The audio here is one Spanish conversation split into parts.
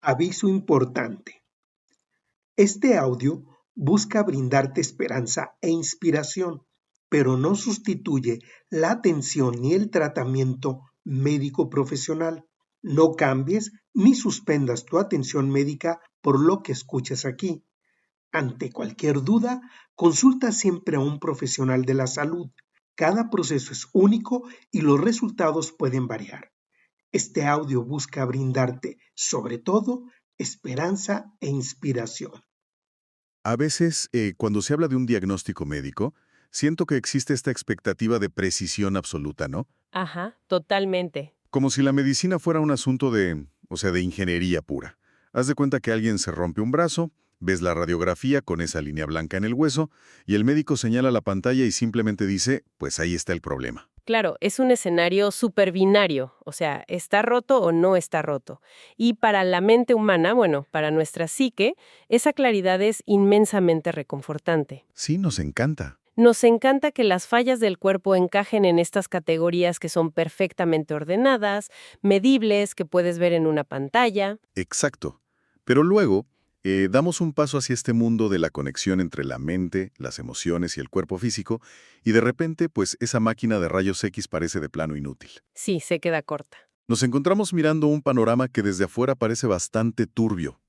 Aviso importante. Este audio busca brindarte esperanza e inspiración, pero no sustituye la atención ni el tratamiento médico profesional. No cambies ni suspendas tu atención médica por lo que escuches aquí. Ante cualquier duda, consulta siempre a un profesional de la salud. Cada proceso es único y los resultados pueden variar. Este audio busca brindarte, sobre todo, esperanza e inspiración. A veces, cuando se habla de un diagnóstico médico, siento que existe esta expectativa de precisión absoluta, ¿no? Ajá, totalmente. Como si la medicina fuera un asunto de ingeniería pura. Haz de cuenta que alguien se rompe un brazo, ves la radiografía con esa línea blanca en el hueso, y el médico señala la pantalla y simplemente dice, pues ahí está el problema. Claro, es un escenario superbinario, o sea, está roto o no está roto. Y para la mente humana, bueno, para nuestra psique, esa claridad es inmensamente reconfortante. Sí, nos encanta. Nos encanta que las fallas del cuerpo encajen en estas categorías que son perfectamente ordenadas, medibles, que puedes ver en una pantalla. Exacto. Pero luego, damos un paso hacia este mundo de la conexión entre la mente, las emociones y el cuerpo físico, y de repente, pues esa máquina de rayos X parece de plano inútil. Sí, se queda corta. Nos encontramos mirando un panorama que desde afuera parece bastante turbio,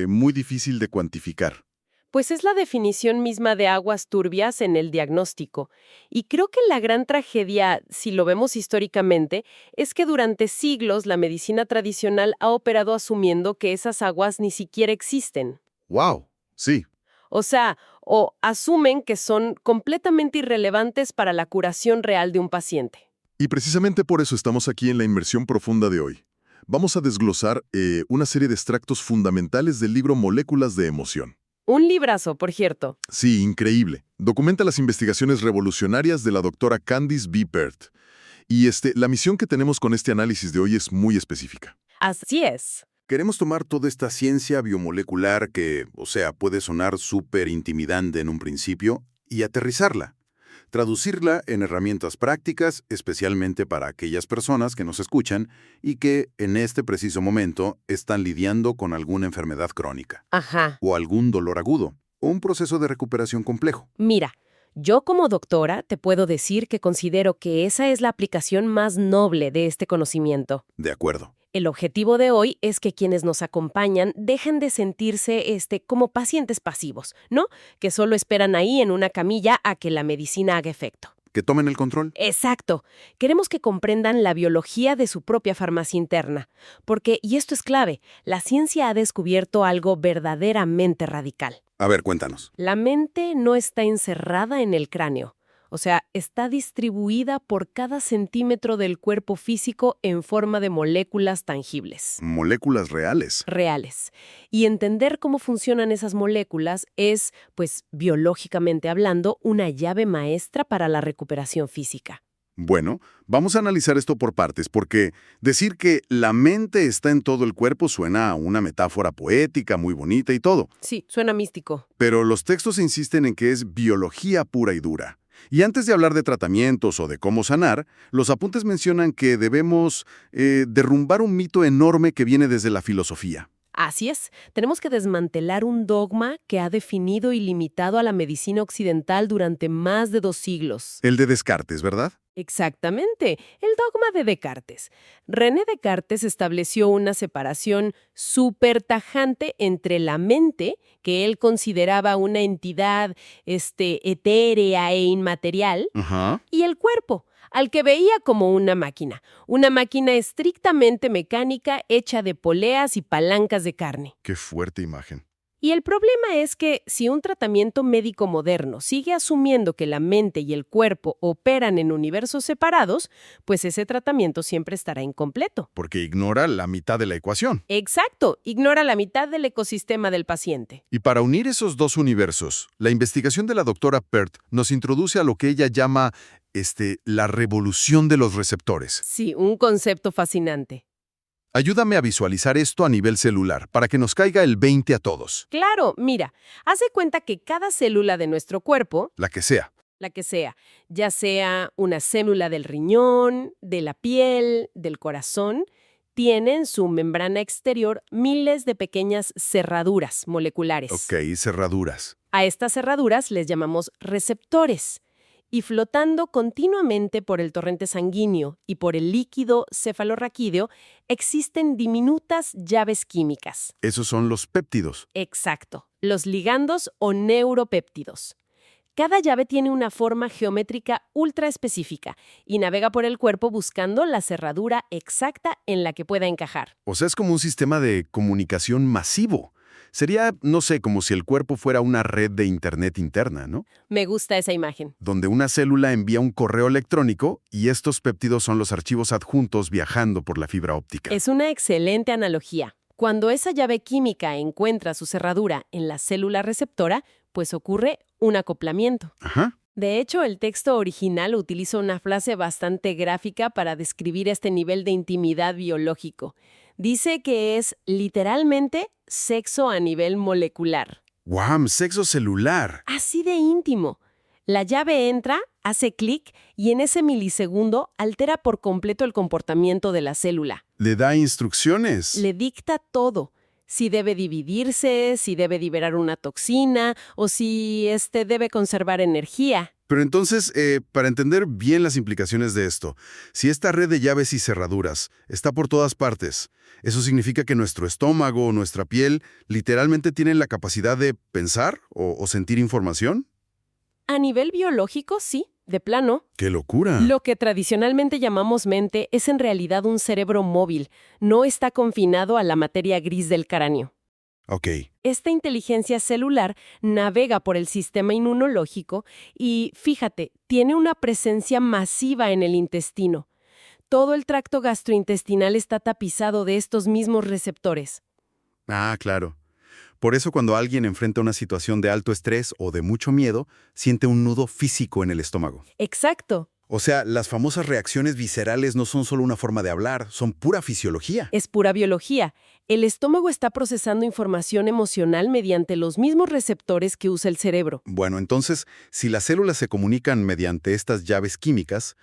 muy difícil de cuantificar. Pues es la definición misma de aguas turbias en el diagnóstico. Y creo que la gran tragedia, si lo vemos históricamente, es que durante siglos la medicina tradicional ha operado asumiendo que esas aguas ni siquiera existen. ¡Wow! Sí, O sea, o asumen que son completamente irrelevantes para la curación real de un paciente. y precisamente por eso estamos aquí en la inmersión profunda de hoy. Vamos a desglosar una serie de extractos fundamentales del libro Moléculas de Emoción. Un librazo, por cierto. Sí, increíble. Documenta las investigaciones revolucionarias de la doctora Candice B. Pert. Y la misión que tenemos con este análisis de hoy es muy específica. Así es. Queremos tomar toda esta ciencia biomolecular que, puede sonar súper intimidante en un principio, y aterrizarla. Traducirla en herramientas prácticas, especialmente para aquellas personas que nos escuchan y que, en este preciso momento, están lidiando con alguna enfermedad crónica. Ajá. O algún dolor agudo, o un proceso de recuperación complejo. Mira, yo como doctora te puedo decir que considero que esa es la aplicación más noble de este conocimiento. De acuerdo. El objetivo de hoy es que quienes nos acompañan dejen de sentirse como pacientes pasivos, ¿no? Que solo esperan ahí en una camilla a que la medicina haga efecto. ¿Que tomen el control? Exacto. Queremos que comprendan la biología de su propia farmacia interna. Porque, y esto es clave, la ciencia ha descubierto algo verdaderamente radical. A ver, cuéntanos. La mente no está encerrada en el cráneo. O sea, está distribuida por cada centímetro del cuerpo físico en forma de moléculas tangibles. Moléculas reales. Reales. Y entender cómo funcionan esas moléculas es, pues, biológicamente hablando, una llave maestra para la recuperación física. Bueno, vamos a analizar esto por partes, porque decir que la mente está en todo el cuerpo suena a una metáfora poética, muy bonita y todo. Sí, suena místico. Pero los textos insisten en que es biología pura y dura. Y antes de hablar de tratamientos o de cómo sanar, los apuntes mencionan que debemos derrumbar un mito enorme que viene desde la filosofía. Así es, tenemos que desmantelar un dogma que ha definido y limitado a la medicina occidental durante más de 2 siglos. El de Descartes, ¿verdad? Exactamente, el dogma de Descartes. René Descartes estableció una separación súper tajante entre la mente, que él consideraba una entidad etérea e inmaterial, Ajá. y el cuerpo, al que veía como una máquina estrictamente mecánica hecha de poleas y palancas de carne. Qué fuerte imagen. Y el problema es que si un tratamiento médico moderno sigue asumiendo que la mente y el cuerpo operan en universos separados, pues ese tratamiento siempre estará incompleto. Porque ignora la mitad de la ecuación. Exacto, ignora la mitad del ecosistema del paciente. Y para unir esos dos universos, la investigación de la doctora Pert nos introduce a lo que ella llama la revolución de los receptores. Sí, un concepto fascinante. Ayúdame a visualizar esto a nivel celular, para que nos caiga el 20 a todos. Claro, mira, haz de cuenta que cada célula de nuestro cuerpo, La que sea. la que sea, ya sea una célula del riñón, de la piel, del corazón, tiene en su membrana exterior miles de pequeñas cerraduras moleculares. Ok, cerraduras. A estas cerraduras les llamamos receptores. Y flotando continuamente por el torrente sanguíneo y por el líquido cefalorraquídeo existen diminutas llaves químicas. Esos son los péptidos. Exacto, los ligandos o neuropéptidos. Cada llave tiene una forma geométrica ultra específica y navega por el cuerpo buscando la cerradura exacta en la que pueda encajar. O sea, es como un sistema de comunicación masivo. Sería, no sé, como si el cuerpo fuera una red de Internet interna, ¿no? Me gusta esa imagen. Donde una célula envía un correo electrónico y estos péptidos son los archivos adjuntos viajando por la fibra óptica. Es una excelente analogía. Cuando esa llave química encuentra su cerradura en la célula receptora, pues ocurre un acoplamiento. Ajá. De hecho, el texto original utiliza una frase bastante gráfica para describir este nivel de intimidad biológico. Dice que es literalmente sexo a nivel molecular. ¡Guau! Sexo celular. Así de íntimo. La llave entra, hace clic y en ese milisegundo altera por completo el comportamiento de la célula. Le da instrucciones. Le dicta todo. Si debe dividirse, si debe liberar una toxina o si debe conservar energía. Pero entonces, para entender bien las implicaciones de esto, si esta red de llaves y cerraduras está por todas partes, ¿eso significa que nuestro estómago o nuestra piel literalmente tienen la capacidad de pensar o sentir información? A nivel biológico, sí, de plano. ¡Qué locura! Lo que tradicionalmente llamamos mente es en realidad un cerebro móvil, no está confinado a la materia gris del cráneo. Ok. Esta inteligencia celular navega por el sistema inmunológico y, fíjate, tiene una presencia masiva en el intestino. Todo el tracto gastrointestinal está tapizado de estos mismos receptores. Ah, claro. Por eso cuando alguien enfrenta una situación de alto estrés o de mucho miedo, siente un nudo físico en el estómago. Exacto. O sea, las famosas reacciones viscerales no son solo una forma de hablar, son pura fisiología. Es pura biología. El estómago está procesando información emocional mediante los mismos receptores que usa el cerebro. Bueno, entonces, si las células se comunican mediante estas llaves químicas,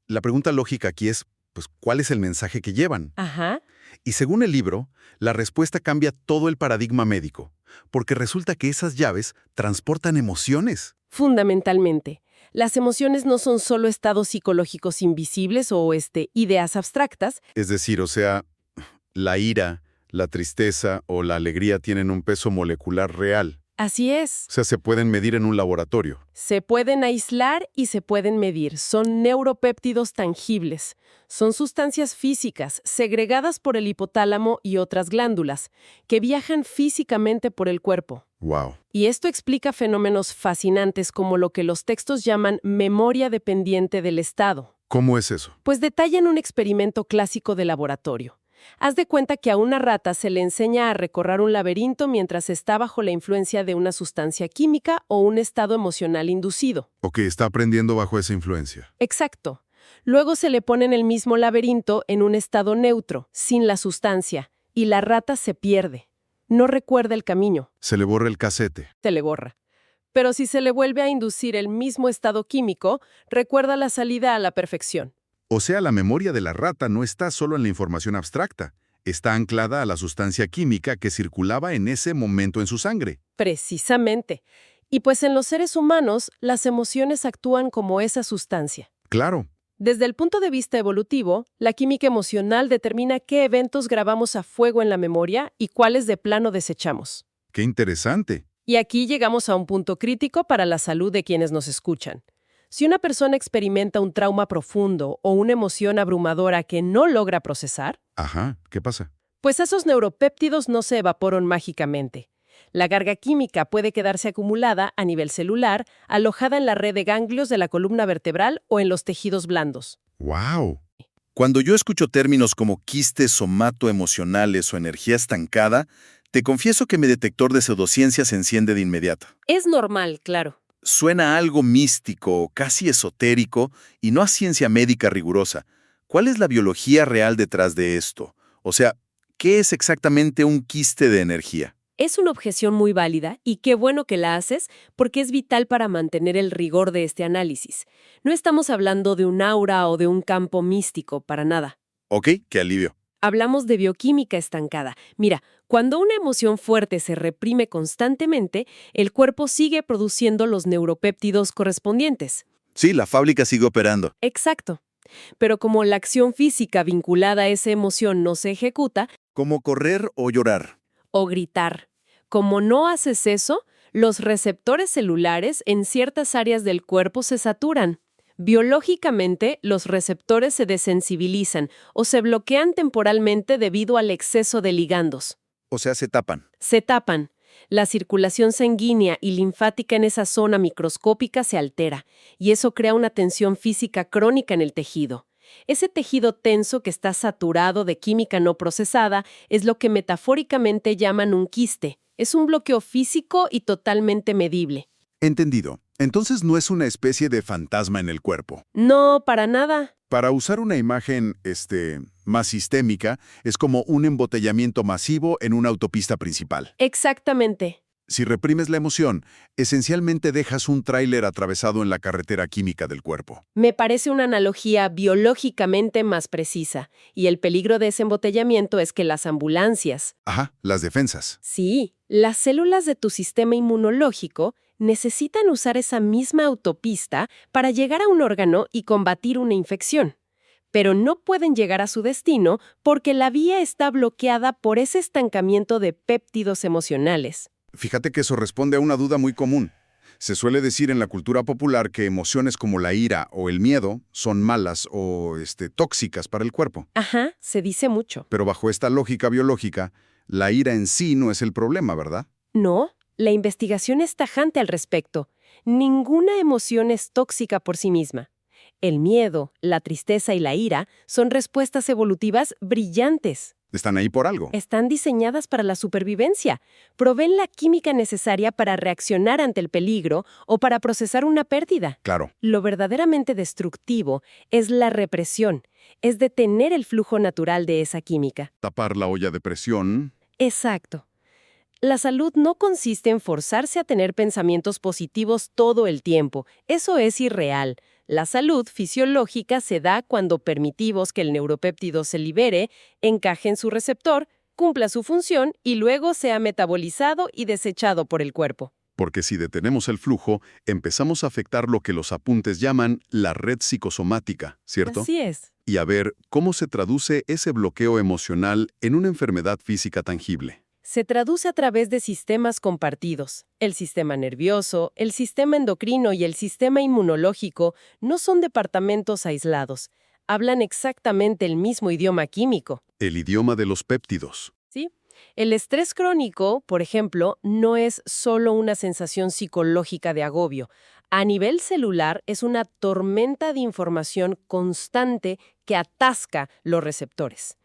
la pregunta lógica aquí es, pues, ¿cuál es el mensaje que llevan? Ajá. Y según el libro, la respuesta cambia todo el paradigma médico, porque resulta que esas llaves transportan emociones. Fundamentalmente. Las emociones no son solo estados psicológicos invisibles o ideas abstractas. Es decir, o sea, la ira, la tristeza o la alegría tienen un peso molecular real. Así es. O sea, se pueden medir en un laboratorio. Se pueden aislar y se pueden medir. Son neuropéptidos tangibles. Son sustancias físicas segregadas por el hipotálamo y otras glándulas que viajan físicamente por el cuerpo. Wow. Y esto explica fenómenos fascinantes como lo que los textos llaman memoria dependiente del estado. ¿Cómo es eso? Pues detallan un experimento clásico de laboratorio. Haz de cuenta que a una rata se le enseña a recorrer un laberinto mientras está bajo la influencia de una sustancia química o un estado emocional inducido. Ok, está aprendiendo bajo esa influencia. Exacto. Luego se le pone en el mismo laberinto en un estado neutro, sin la sustancia, y la rata se pierde. No recuerda el camino. Se le borra el casete. Se le borra. Pero si se le vuelve a inducir el mismo estado químico, recuerda la salida a la perfección. O sea, la memoria de la rata no está solo en la información abstracta, está anclada a la sustancia química que circulaba en ese momento en su sangre. Precisamente. Y pues en los seres humanos, las emociones actúan como esa sustancia. Claro. Desde el punto de vista evolutivo, la química emocional determina qué eventos grabamos a fuego en la memoria y cuáles de plano desechamos. ¡Qué interesante! Y aquí llegamos a un punto crítico para la salud de quienes nos escuchan. Si una persona experimenta un trauma profundo o una emoción abrumadora que no logra procesar, Ajá, ¿qué pasa? pues esos neuropéptidos no se evaporan mágicamente. La carga química puede quedarse acumulada a nivel celular, alojada en la red de ganglios de la columna vertebral o en los tejidos blandos. ¡Wow! Cuando yo escucho términos como quistes somatoemocionales o energía estancada, te confieso que mi detector de pseudociencia se enciende de inmediato. Es normal, claro. Suena a algo místico, casi esotérico, y no a ciencia médica rigurosa. ¿Cuál es la biología real detrás de esto? O sea, ¿qué es exactamente un quiste de energía? Es una objeción muy válida y qué bueno que la haces porque es vital para mantener el rigor de este análisis. No estamos hablando de un aura o de un campo místico, para nada. Ok, qué alivio. Hablamos de bioquímica estancada. Mira, cuando una emoción fuerte se reprime constantemente, el cuerpo sigue produciendo los neuropéptidos correspondientes. Sí, la fábrica sigue operando. Exacto. Pero como la acción física vinculada a esa emoción no se ejecuta, Como correr o llorar. o gritar, como no haces eso, los receptores celulares en ciertas áreas del cuerpo se saturan. Biológicamente, los receptores se desensibilizan o se bloquean temporalmente debido al exceso de ligandos. O sea, se tapan. Se tapan. La circulación sanguínea y linfática en esa zona microscópica se altera, y eso crea una tensión física crónica en el tejido. Ese tejido tenso que está saturado de química no procesada es lo que metafóricamente llaman un quiste. Es un bloqueo físico y totalmente medible. Entendido. Entonces no es una especie de fantasma en el cuerpo. No, para nada. Para usar una imagen, más sistémica, es como un embotellamiento masivo en una autopista principal. Exactamente. Si reprimes la emoción, esencialmente dejas un tráiler atravesado en la carretera química del cuerpo. Me parece una analogía biológicamente más precisa, y el peligro de ese embotellamiento es que las ambulancias, Ajá, las defensas. sí, las células de tu sistema inmunológico, necesitan usar esa misma autopista para llegar a un órgano y combatir una infección. Pero no pueden llegar a su destino porque la vía está bloqueada por ese estancamiento de péptidos emocionales. Fíjate que eso responde a una duda muy común. Se suele decir en la cultura popular que emociones como la ira o el miedo son malas o tóxicas para el cuerpo. Ajá, se dice mucho. Pero bajo esta lógica biológica, la ira en sí no es el problema, ¿verdad? No, la investigación es tajante al respecto. Ninguna emoción es tóxica por sí misma. El miedo, la tristeza y la ira son respuestas evolutivas brillantes. Están ahí por algo. Están diseñadas para la supervivencia. Proveen la química necesaria para reaccionar ante el peligro o para procesar una pérdida. Claro. Lo verdaderamente destructivo es la represión, es detener el flujo natural de esa química. Tapar la olla de presión. Exacto. La salud no consiste en forzarse a tener pensamientos positivos todo el tiempo. Eso es irreal. La salud fisiológica se da cuando permitimos que el neuropéptido se libere, encaje en su receptor, cumpla su función y luego sea metabolizado y desechado por el cuerpo. Porque si detenemos el flujo, empezamos a afectar lo que los apuntes llaman la red psicosomática, ¿cierto? Así es. Y a ver cómo se traduce ese bloqueo emocional en una enfermedad física tangible. Se traduce a través de sistemas compartidos. El sistema nervioso, el sistema endocrino y el sistema inmunológico no son departamentos aislados. Hablan exactamente el mismo idioma químico. El idioma de los péptidos. ¿Sí? El estrés crónico, por ejemplo, no es solo una sensación psicológica de agobio. A nivel celular es una tormenta de información constante que atasca los receptores.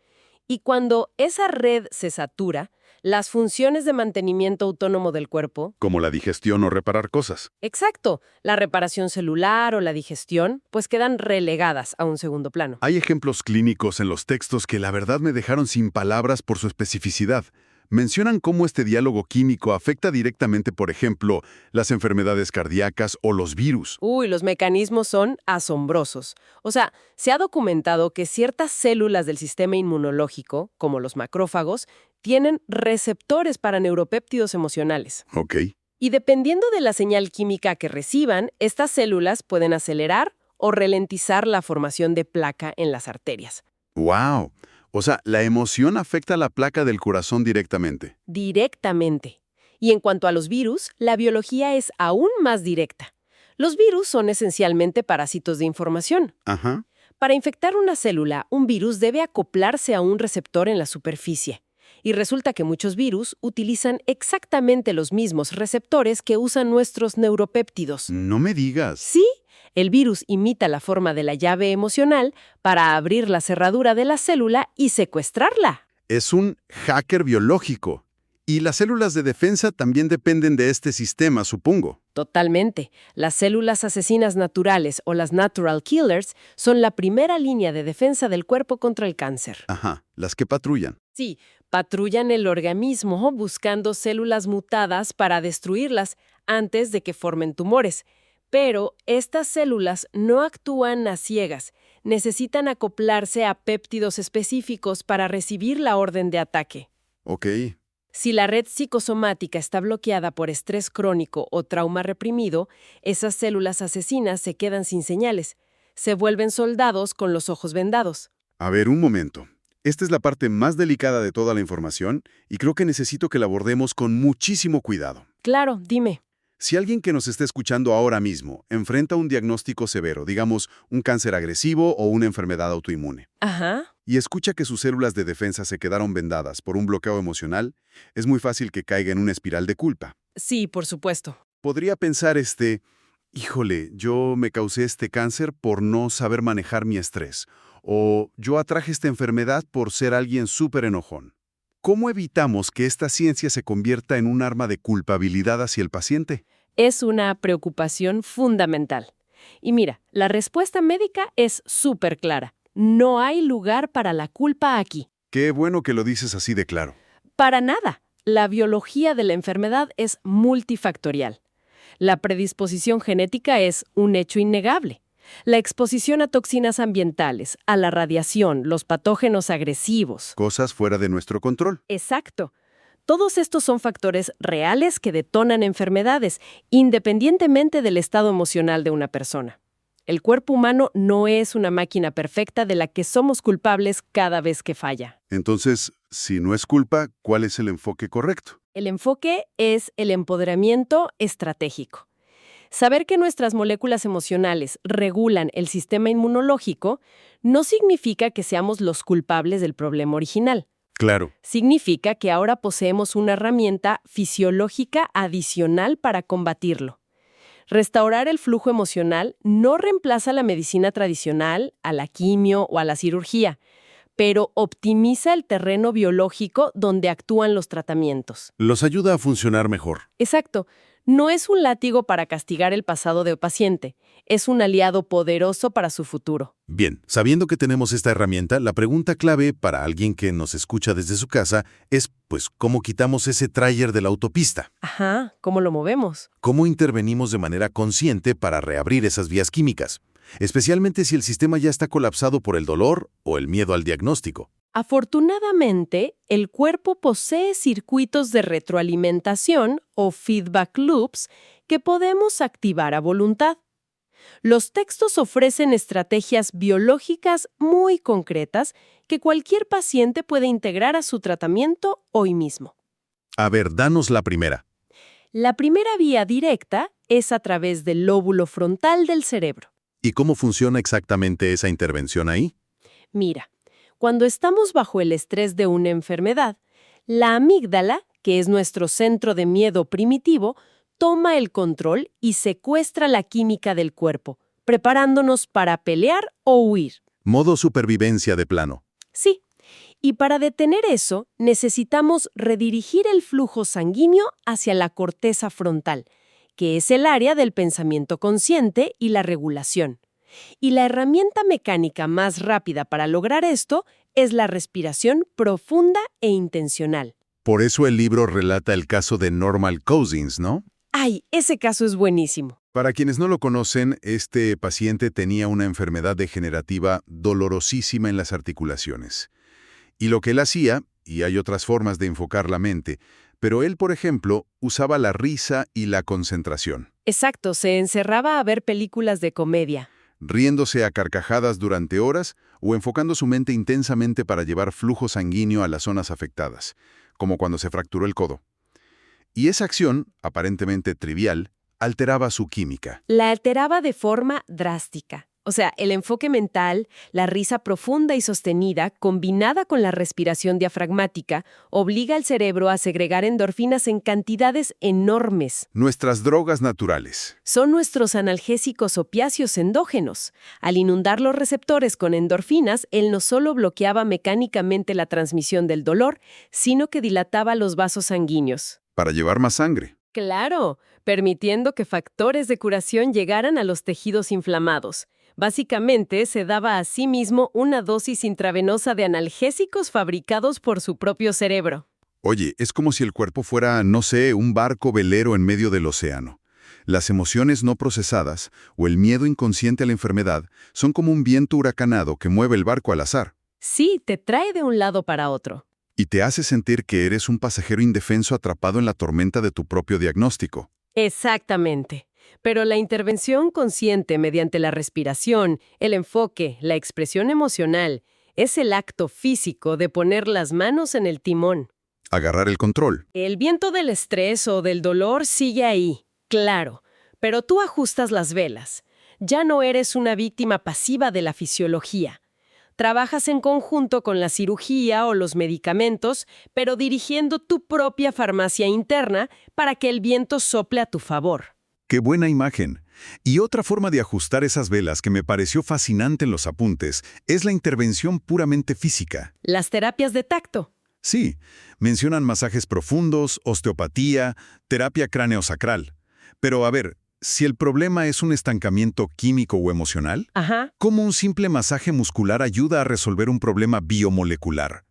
Y cuando esa red se satura, las funciones de mantenimiento autónomo del cuerpo, Como la digestión o reparar cosas. exacto, la reparación celular o la digestión, pues quedan relegadas a un segundo plano. Hay ejemplos clínicos en los textos que la verdad me dejaron sin palabras por su especificidad. Mencionan cómo este diálogo químico afecta directamente, por ejemplo, las enfermedades cardíacas o los virus. Uy, los mecanismos son asombrosos. O sea, se ha documentado que ciertas células del sistema inmunológico, como los macrófagos, tienen receptores para neuropéptidos emocionales. Ok. Y dependiendo de la señal química que reciban, estas células pueden acelerar o ralentizar la formación de placa en las arterias. ¡Wow! O sea, la emoción afecta a la placa del corazón directamente. Directamente. Y en cuanto a los virus, la biología es aún más directa. Los virus son esencialmente parásitos de información. Ajá. Para infectar una célula, un virus debe acoplarse a un receptor en la superficie. Y resulta que muchos virus utilizan exactamente los mismos receptores que usan nuestros neuropéptidos. No me digas. Sí, el virus imita la forma de la llave emocional para abrir la cerradura de la célula y secuestrarla. Es un hacker biológico. Y las células de defensa también dependen de este sistema, supongo. Totalmente. Las células asesinas naturales o las natural killers son la primera línea de defensa del cuerpo contra el cáncer. Ajá, las que patrullan. Sí, patrullan el organismo buscando células mutadas para destruirlas antes de que formen tumores. Pero estas células no actúan a ciegas. Necesitan acoplarse a péptidos específicos para recibir la orden de ataque. Ok. Si la red psicosomática está bloqueada por estrés crónico o trauma reprimido, esas células asesinas se quedan sin señales. Se vuelven soldados con los ojos vendados. A ver, un momento. Esta es la parte más delicada de toda la información y creo que necesito que la abordemos con muchísimo cuidado. Claro, dime. Si alguien que nos está escuchando ahora mismo enfrenta un diagnóstico severo, digamos un cáncer agresivo o una enfermedad autoinmune, Ajá. y escucha que sus células de defensa se quedaron vendadas por un bloqueo emocional, es muy fácil que caiga en una espiral de culpa. Sí, por supuesto. Podría pensar híjole, yo me causé este cáncer por no saber manejar mi estrés, o yo atraje esta enfermedad por ser alguien súper enojón. ¿Cómo evitamos que esta ciencia se convierta en un arma de culpabilidad hacia el paciente? Es una preocupación fundamental. Y mira, la respuesta médica es súper clara. No hay lugar para la culpa aquí. Qué bueno que lo dices así de claro. Para nada. La biología de la enfermedad es multifactorial. La predisposición genética es un hecho innegable. La exposición a toxinas ambientales, a la radiación, los patógenos agresivos. Cosas fuera de nuestro control. Exacto. Todos estos son factores reales que detonan enfermedades, independientemente del estado emocional de una persona. El cuerpo humano no es una máquina perfecta de la que somos culpables cada vez que falla. Entonces, si no es culpa, ¿cuál es el enfoque correcto? El enfoque es el empoderamiento estratégico. Saber que nuestras moléculas emocionales regulan el sistema inmunológico no significa que seamos los culpables del problema original. Claro. Significa que ahora poseemos una herramienta fisiológica adicional para combatirlo. Restaurar el flujo emocional no reemplaza la medicina tradicional, a la quimio o a la cirugía, pero optimiza el terreno biológico donde actúan los tratamientos. Los ayuda a funcionar mejor. Exacto. No es un látigo para castigar el pasado del paciente, es un aliado poderoso para su futuro. Bien, sabiendo que tenemos esta herramienta, la pregunta clave para alguien que nos escucha desde su casa es, ¿cómo quitamos ese tráiler de la autopista? Ajá, ¿cómo lo movemos? ¿Cómo intervenimos de manera consciente para reabrir esas vías químicas? Especialmente si el sistema ya está colapsado por el dolor o el miedo al diagnóstico. Afortunadamente, el cuerpo posee circuitos de retroalimentación o feedback loops que podemos activar a voluntad. Los textos ofrecen estrategias biológicas muy concretas que cualquier paciente puede integrar a su tratamiento hoy mismo. A ver, danos la primera. La primera vía directa es a través del lóbulo frontal del cerebro. ¿Y cómo funciona exactamente esa intervención ahí? Mira, cuando estamos bajo el estrés de una enfermedad, la amígdala, que es nuestro centro de miedo primitivo, toma el control y secuestra la química del cuerpo, preparándonos para pelear o huir. Modo supervivencia de plano. Sí, y para detener eso, necesitamos redirigir el flujo sanguíneo hacia la corteza frontal, que es el área del pensamiento consciente y la regulación. Y la herramienta mecánica más rápida para lograr esto es la respiración profunda e intencional. Por eso el libro relata el caso de Normal Cousins, ¿no? ¡Ay, ese caso es buenísimo! Para quienes no lo conocen, este paciente tenía una enfermedad degenerativa dolorosísima en las articulaciones. Y lo que él hacía, y hay otras formas de enfocar la mente, pero él, por ejemplo, usaba la risa y la concentración. Exacto, se encerraba a ver películas de comedia. Riéndose a carcajadas durante horas o enfocando su mente intensamente para llevar flujo sanguíneo a las zonas afectadas, como cuando se fracturó el codo. Y esa acción, aparentemente trivial, alteraba su química. La alteraba de forma drástica. O sea, el enfoque mental, la risa profunda y sostenida, combinada con la respiración diafragmática, obliga al cerebro a segregar endorfinas en cantidades enormes. Nuestras drogas naturales. Son nuestros analgésicos opiáceos endógenos. Al inundar los receptores con endorfinas, él no solo bloqueaba mecánicamente la transmisión del dolor, sino que dilataba los vasos sanguíneos. Para llevar más sangre. Claro, permitiendo que factores de curación llegaran a los tejidos inflamados. Básicamente, se daba a sí mismo una dosis intravenosa de analgésicos fabricados por su propio cerebro. Oye, es como si el cuerpo fuera, no sé, un barco velero en medio del océano. Las emociones no procesadas o el miedo inconsciente a la enfermedad son como un viento huracanado que mueve el barco al azar Sí, te trae de un lado para otro. y te hace sentir que eres un pasajero indefenso atrapado en la tormenta de tu propio diagnóstico. Exactamente. Pero la intervención consciente mediante la respiración, el enfoque, la expresión emocional, es el acto físico de poner las manos en el timón. Agarrar el control. El viento del estrés o del dolor sigue ahí, claro, pero tú ajustas las velas. Ya no eres una víctima pasiva de la fisiología. Trabajas en conjunto con la cirugía o los medicamentos, pero dirigiendo tu propia farmacia interna para que el viento sople a tu favor. ¡Qué buena imagen! Y otra forma de ajustar esas velas que me pareció fascinante en los apuntes es la intervención puramente física. Las terapias de tacto. Sí, mencionan masajes profundos, osteopatía, terapia craneosacral. Pero a ver, si el problema es un estancamiento químico o emocional, Ajá. ¿cómo un simple masaje muscular ayuda a resolver un problema biomolecular?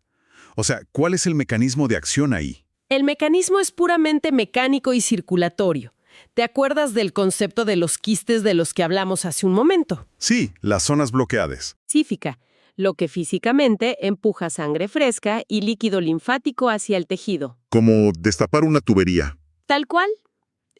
O sea, ¿cuál es el mecanismo de acción ahí? El mecanismo es puramente mecánico y circulatorio. ¿Te acuerdas del concepto de los quistes de los que hablamos hace un momento? Sí, las zonas bloqueadas. Específica, lo que físicamente empuja sangre fresca y líquido linfático hacia el tejido. Como destapar una tubería. Tal cual.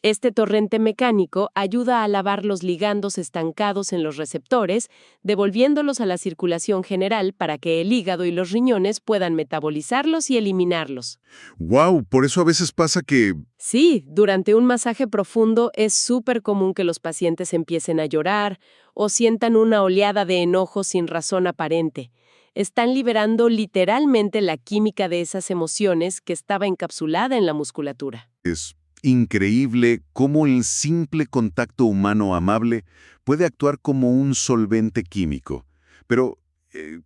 Este torrente mecánico ayuda a lavar los ligandos estancados en los receptores, devolviéndolos a la circulación general para que el hígado y los riñones puedan metabolizarlos y eliminarlos. ¡Wow! Por eso a veces pasa que... Sí, durante un masaje profundo es súper común que los pacientes empiecen a llorar o sientan una oleada de enojo sin razón aparente. Están liberando literalmente la química de esas emociones que estaba encapsulada en la musculatura. Es increíble cómo el simple contacto humano amable puede actuar como un solvente químico. Pero,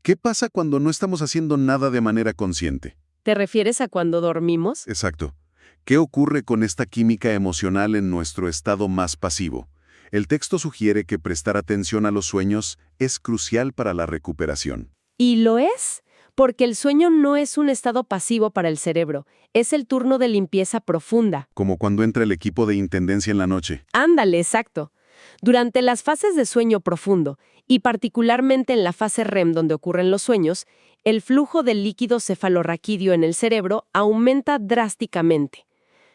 ¿qué pasa cuando no estamos haciendo nada de manera consciente? ¿Te refieres a cuando dormimos? Exacto. ¿Qué ocurre con esta química emocional en nuestro estado más pasivo? El texto sugiere que prestar atención a los sueños es crucial para la recuperación. Y lo es, porque el sueño no es un estado pasivo para el cerebro, es el turno de limpieza profunda. Como cuando entra el equipo de intendencia en la noche. Ándale, exacto. Durante las fases de sueño profundo, y particularmente en la fase REM donde ocurren los sueños, el flujo del líquido cefalorraquídeo en el cerebro aumenta drásticamente.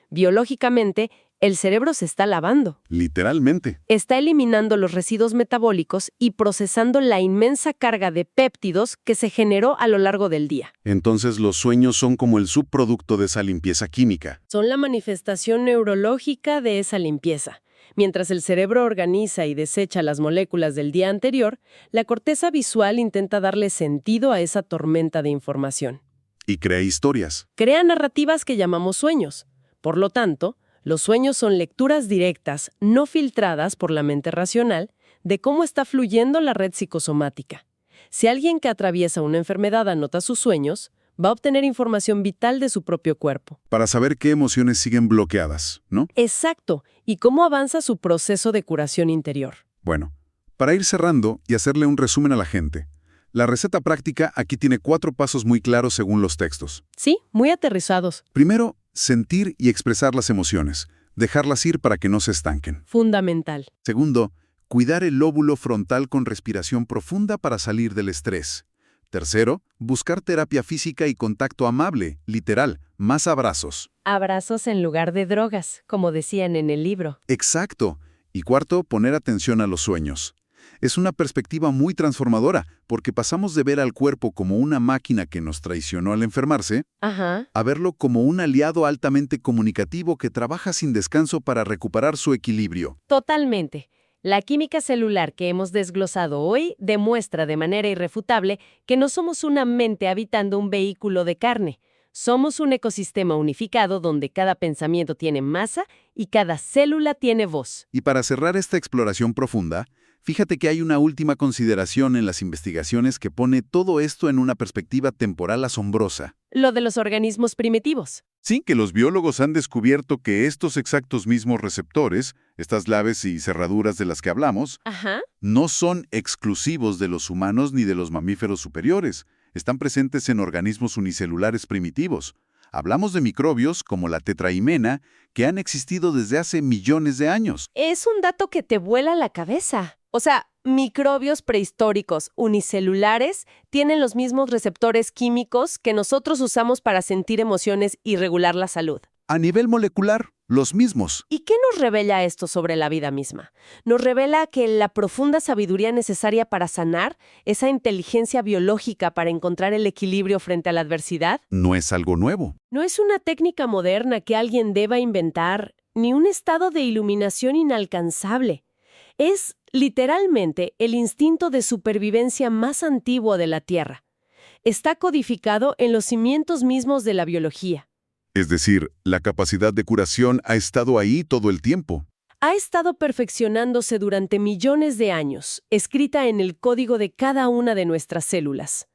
Biológicamente, el cerebro se está lavando. Literalmente. Está eliminando los residuos metabólicos y procesando la inmensa carga de péptidos que se generó a lo largo del día. Entonces los sueños son como el subproducto de esa limpieza química. Son la manifestación neurológica de esa limpieza. Mientras el cerebro organiza y desecha las moléculas del día anterior, la corteza visual intenta darle sentido a esa tormenta de información. Y crea historias. Crea narrativas que llamamos sueños. Por lo tanto, los sueños son lecturas directas, no filtradas por la mente racional, de cómo está fluyendo la red psicosomática. Si alguien que atraviesa una enfermedad anota sus sueños, va a obtener información vital de su propio cuerpo. Para saber qué emociones siguen bloqueadas, ¿no? Exacto, y cómo avanza su proceso de curación interior. Bueno, para ir cerrando y hacerle un resumen a la gente, la receta práctica aquí tiene 4 pasos muy claros según los textos. Sí, muy aterrizados. Primero, sentir y expresar las emociones, dejarlas ir para que no se estanquen. Fundamental. Segundo, cuidar el lóbulo frontal con respiración profunda para salir del estrés. Tercero, buscar terapia física y contacto amable, literal, más abrazos. Abrazos en lugar de drogas, como decían en el libro. Exacto. Y cuarto, poner atención a los sueños. Es una perspectiva muy transformadora, porque pasamos de ver al cuerpo como una máquina que nos traicionó al enfermarse, Ajá. a verlo como un aliado altamente comunicativo que trabaja sin descanso para recuperar su equilibrio. Totalmente. La química celular que hemos desglosado hoy demuestra de manera irrefutable que no somos una mente habitando un vehículo de carne. Somos un ecosistema unificado donde cada pensamiento tiene masa y cada célula tiene voz. Y para cerrar esta exploración profunda, fíjate que hay una última consideración en las investigaciones que pone todo esto en una perspectiva temporal asombrosa. Lo de los organismos primitivos. Sí, que los biólogos han descubierto que estos exactos mismos receptores, estas llaves y cerraduras de las que hablamos, Ajá. no son exclusivos de los humanos ni de los mamíferos superiores. Están presentes en organismos unicelulares primitivos. Hablamos de microbios como la tetraimena que han existido desde hace millones de años. Es un dato que te vuela la cabeza. O sea, microbios prehistóricos unicelulares tienen los mismos receptores químicos que nosotros usamos para sentir emociones y regular la salud. A nivel molecular, los mismos. ¿Y qué nos revela esto sobre la vida misma? Nos revela que la profunda sabiduría necesaria para sanar, esa inteligencia biológica para encontrar el equilibrio frente a la adversidad, No es algo nuevo. no es una técnica moderna que alguien deba inventar, ni un estado de iluminación inalcanzable. Es, literalmente, el instinto de supervivencia más antiguo de la Tierra. Está codificado en los cimientos mismos de la biología. Es decir, la capacidad de curación ha estado ahí todo el tiempo. Ha estado perfeccionándose durante millones de años, escrita en el código de cada una de nuestras células.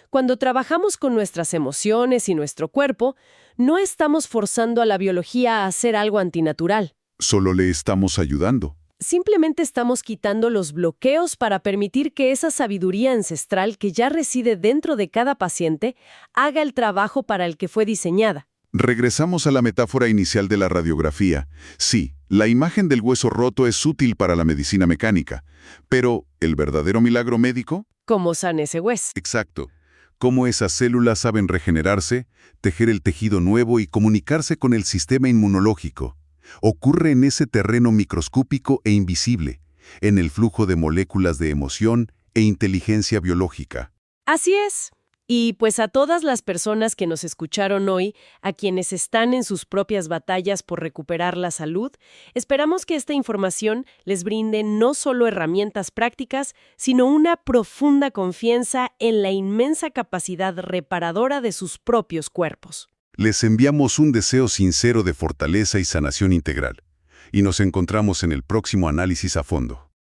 Cuando trabajamos con nuestras emociones y nuestro cuerpo, no estamos forzando a la biología a hacer algo antinatural. Solo le estamos ayudando. Simplemente estamos quitando los bloqueos para permitir que esa sabiduría ancestral que ya reside dentro de cada paciente haga el trabajo para el que fue diseñada. Regresamos a la metáfora inicial de la radiografía. Sí, la imagen del hueso roto es útil para la medicina mecánica, pero ¿el verdadero milagro médico? Como sane ese hueso. Exacto. Cómo esas células saben regenerarse, tejer el tejido nuevo y comunicarse con el sistema inmunológico. Ocurre en ese terreno microscópico e invisible, en el flujo de moléculas de emoción e inteligencia biológica. Así es. Y pues a todas las personas que nos escucharon hoy, a quienes están en sus propias batallas por recuperar la salud, esperamos que esta información les brinde no solo herramientas prácticas, sino una profunda confianza en la inmensa capacidad reparadora de sus propios cuerpos. Les enviamos un deseo sincero de fortaleza y sanación integral, y nos encontramos en el próximo análisis a fondo.